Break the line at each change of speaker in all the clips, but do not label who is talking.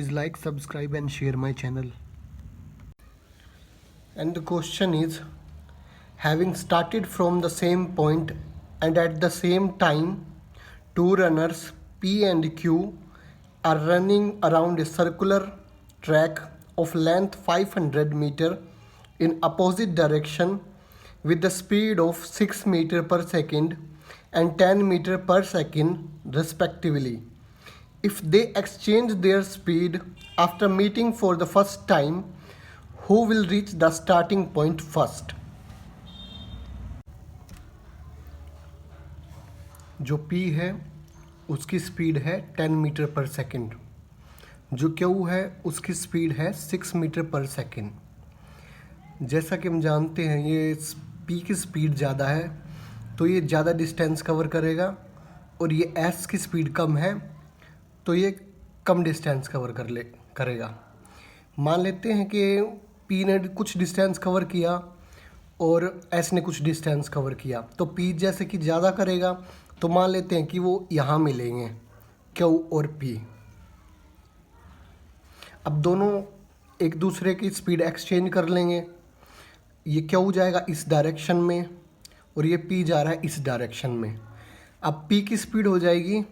Please like, subscribe and share my channel. And the question is, having started from the same point and at the same time, two runners P and Q are running around a circular track of length 500 meter in opposite direction with the speed of 6 meter per second and 10 meter per second respectively. If they exchange their speed after meeting for the first time, who will reach the starting point first? जो P है उसकी speed है 10 metre पर second, जो Q है उसकी speed है 6 metre पर सेकंड। जैसा कि हम जानते हैं ये P की स्पीड ज़्यादा है तो ये ज़्यादा डिस्टेंस कवर करेगा, और ये S की स्पीड कम है तो ये कम डिस्टेंस करेगा। मान लेते हैं कि P ने कुछ डिस्टेंस कवर किया और S ने कुछ डिस्टेंस कवर किया, तो P जैसे कि ज़्यादा करेगा तो मान लेते हैं कि वो यहाँ मिलेंगे Q और P। अब दोनों एक दूसरे की स्पीड एक्सचेंज कर लेंगे। ये Q जाएगा इस डायरेक्शन में और ये P जा रहा है इस डायरेक्शन में। अब P की स्पीड हो जाएगी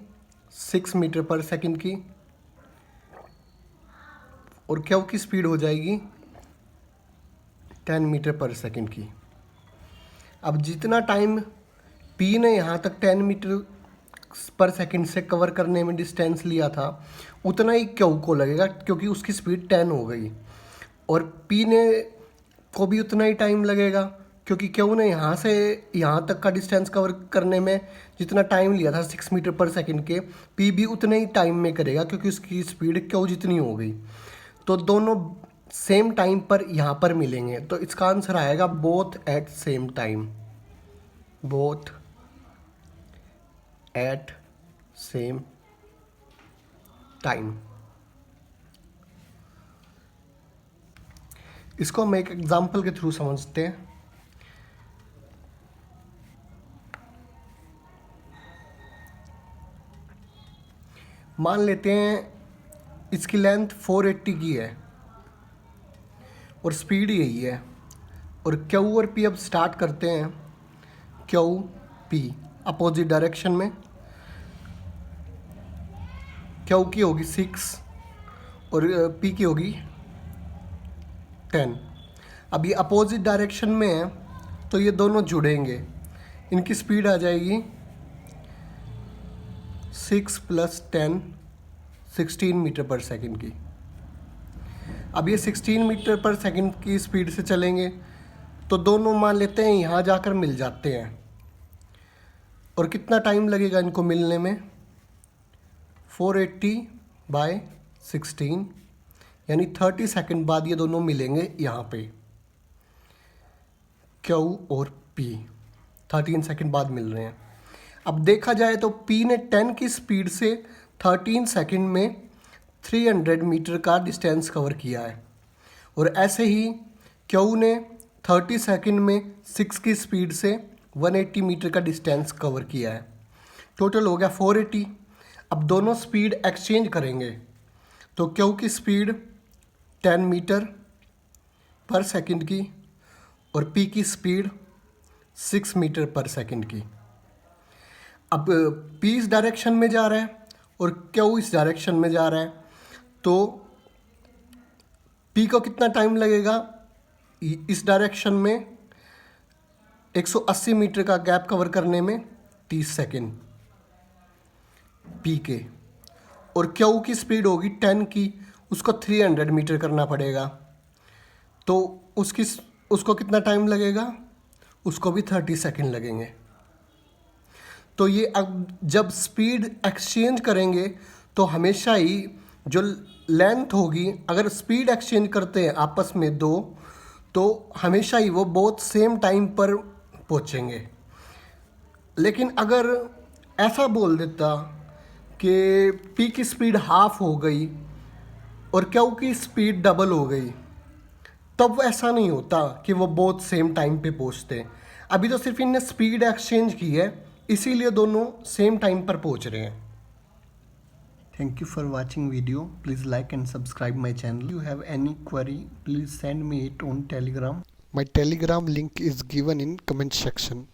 6 मीटर पर सेकंड की और Q की स्पीड हो जाएगी 10 मीटर पर सेकंड की। अब जितना टाइम P ने यहाँ तक 10 मीटर पर सेकंड से कवर करने में डिस्टेंस लिया था उतना ही Q को लगेगा, क्योंकि उसकी स्पीड 10 हो गई, और P ने को भी उतना ही टाइम लगेगा क्योंकि Q ने यहाँ से यहाँ तक का डिस्टेंस कवर करने में जितना टाइम लिया था 6 मीटर पर सेकंड के, P भी उतने ही टाइम में करेगा क्योंकि उसकी स्पीड Q जितनी हो गई। तो दोनों सेम टाइम पर यहाँ पर मिलेंगे, तो इसका आंसर आएगा both at same time. Both at same time. इसको हम एक एग्जाम्पल के थ्रू समझते हैं। मान लेते हैं इसकी लेंथ 480 की है और स्पीड यही है, और Q और P अब स्टार्ट करते हैं। Q P अपोजिट डायरेक्शन में, Q की होगी 6 और P की होगी 10। अब ये अपोजिट डायरेक्शन में है तो ये दोनों जुड़ेंगे, इनकी स्पीड आ जाएगी 6 + 10 16 मीटर पर सेकंड की। अब ये 16 मीटर पर सेकंड की स्पीड से चलेंगे तो दोनों मान लेते हैं यहाँ जाकर मिल जाते हैं, और कितना टाइम लगेगा इनको मिलने में? 480/16 यानी 30 सेकंड बाद ये दोनों मिलेंगे यहाँ पे। Q और P 13 सेकंड बाद मिल रहे हैं। अब देखा जाए तो P ने 10 की स्पीड से 13 सेकंड में 300 मीटर का डिस्टेंस कवर किया है, और ऐसे ही Q ने 30 सेकंड में 6 की स्पीड से 180 मीटर का डिस्टेंस कवर किया है। टोटल हो गया 480। अब दोनों स्पीड एक्सचेंज करेंगे तो Q की स्पीड 10 मीटर पर सेकंड की और P की स्पीड 6 मीटर पर सेकंड की। अब P इस डायरेक्शन में जा रहा है और Q इस डायरेक्शन में जा रहा है, तो P को कितना टाइम लगेगा इस डायरेक्शन में 180 मीटर का गैप कवर करने में? 30 सेकंड P के, और Q की स्पीड होगी 10 की, उसको 300 मीटर करना पड़ेगा, तो उसको कितना टाइम लगेगा? उसको भी 30 सेकंड लगेंगे। तो ये अब जब स्पीड एक्सचेंज करेंगे तो हमेशा ही जो लेंथ होगी, अगर स्पीड एक्सचेंज करते हैं आपस में दो, तो हमेशा ही वो बहुत सेम टाइम पर पहुंचेंगे। लेकिन अगर ऐसा बोल देता कि P की स्पीड हाफ हो गई और Q की स्पीड डबल हो गई, तब ऐसा नहीं होता कि वो बहुत सेम टाइम पे पहुंचते। अभी तो सिर्फ इनने स्पीड एक्सचेंज की है, इसीलिए दोनों सेम टाइम पर पहुंच रहे हैं। Thank you for watching video. Please like and subscribe my channel. If you have any query, please send me it on Telegram. My Telegram link is given in comment section.